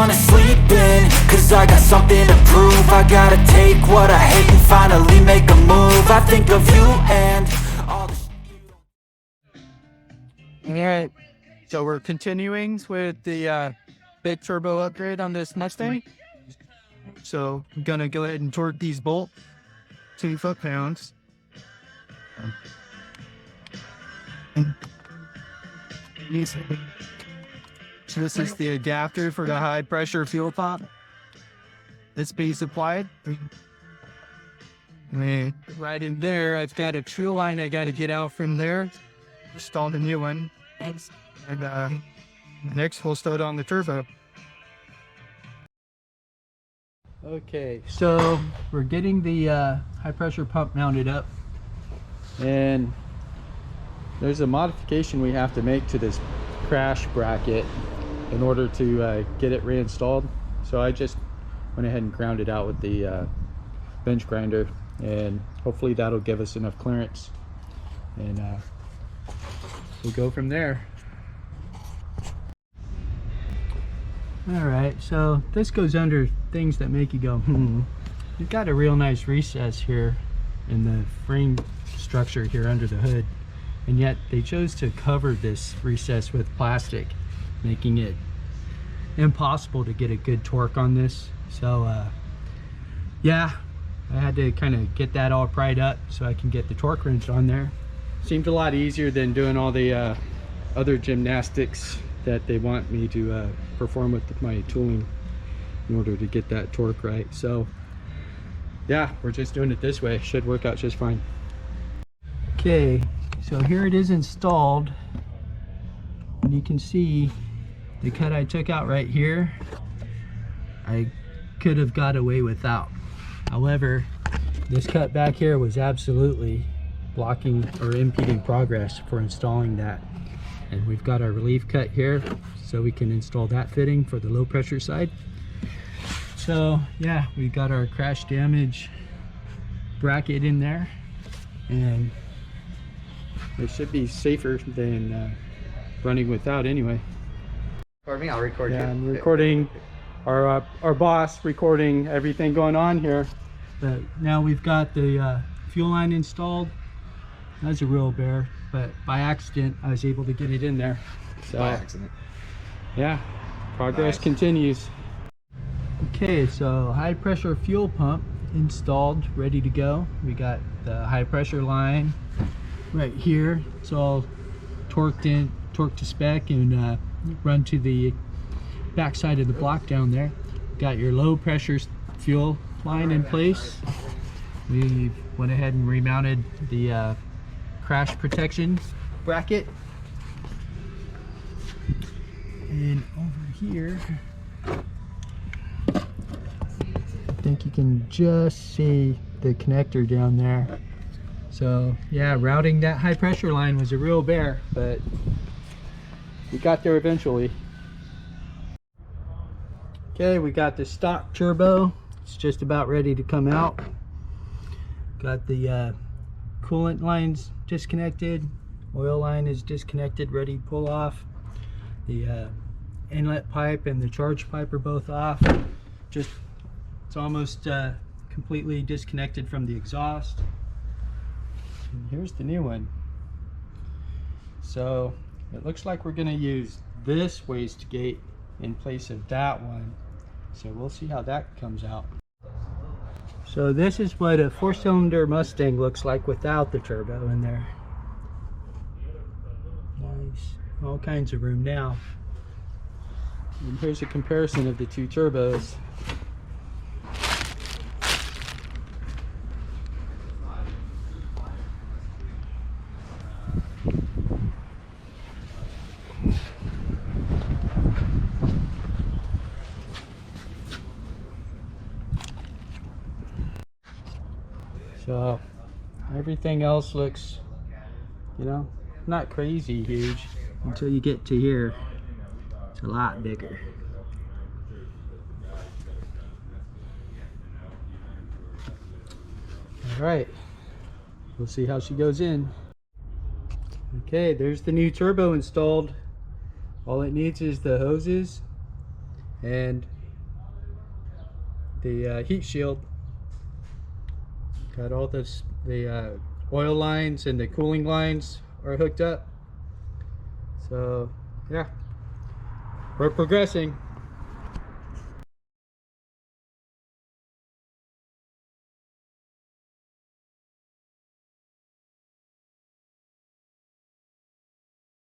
wanna sleep in, cause I got something to prove. I gotta take what I hate and finally make a move. I think of you and all the Alright, so we're continuing with the big turbo upgrade on this Mustang. So I'm gonna go ahead and torque these bolts 2 foot-pounds. So this is the adapter for the high pressure fuel pump that's being supplied. And right in there, I've got a fuel line I got to get out from there. Installed a new one. And next we'll start on the turbo. Okay, so we're getting the high pressure pump mounted up, and there's a modification we have to make to this crash bracket in order to get it reinstalled. So I just went ahead and ground it out with the bench grinder, and hopefully that'll give us enough clearance, and we'll go from there. Alright, so this goes under things that make you go, You've got a real nice recess here in the frame structure here under the hood, and yet they chose to cover this recess with plastic, making it impossible to get a good torque on this. So yeah, I had to kind of get that all pried up so I can get the torque wrench on there. Seemed a lot easier than doing all the other gymnastics that they want me to perform with my tooling in order to get that torque right. So yeah, we're just doing it this way. Should work out just fine. Okay, so here it is installed, and you can see the cut I took out right here I could have got away without. However, this cut back here was absolutely blocking or impeding progress for installing that. And we've got our relief cut here so we can install that fitting for the low pressure side. So yeah, we've got our crash damage bracket in there, and it should be safer than running without anyway. For me, I'll record you. Yeah, I'm recording our boss, recording everything going on here. But now we've got the fuel line installed. That's a real bear, but by accident I was able to get it in there. So by accident. Yeah, progress continues. Okay, so high pressure fuel pump installed, ready to go. We got the high pressure line right here. It's all torqued to spec, and run to the back side of the block down there. Got your low pressure fuel line in place. We went ahead and remounted the crash protection bracket, and over here I think you can just see the connector down there. So yeah, routing that high pressure line was a real bear, but we got there eventually. Okay, we got the stock turbo. It's just about ready to come out. Got the coolant lines disconnected. Oil line is disconnected, ready to pull off. The inlet pipe and the charge pipe are both off. Just, it's almost completely disconnected from the exhaust. And here's the new one. So it looks like we're going to use this wastegate in place of that one. So we'll see how that comes out. So this is what a 4-cylinder Mustang looks like without the turbo in there. Nice. All kinds of room now. And here's a comparison of the two turbos. So everything else looks, you know, not crazy huge until you get to here. It's a lot bigger. All right, we'll see how she goes in. Okay, there's the new turbo installed. All it needs is the hoses and the heat shield. Got all this, the oil lines and the cooling lines are hooked up. So yeah, we're progressing.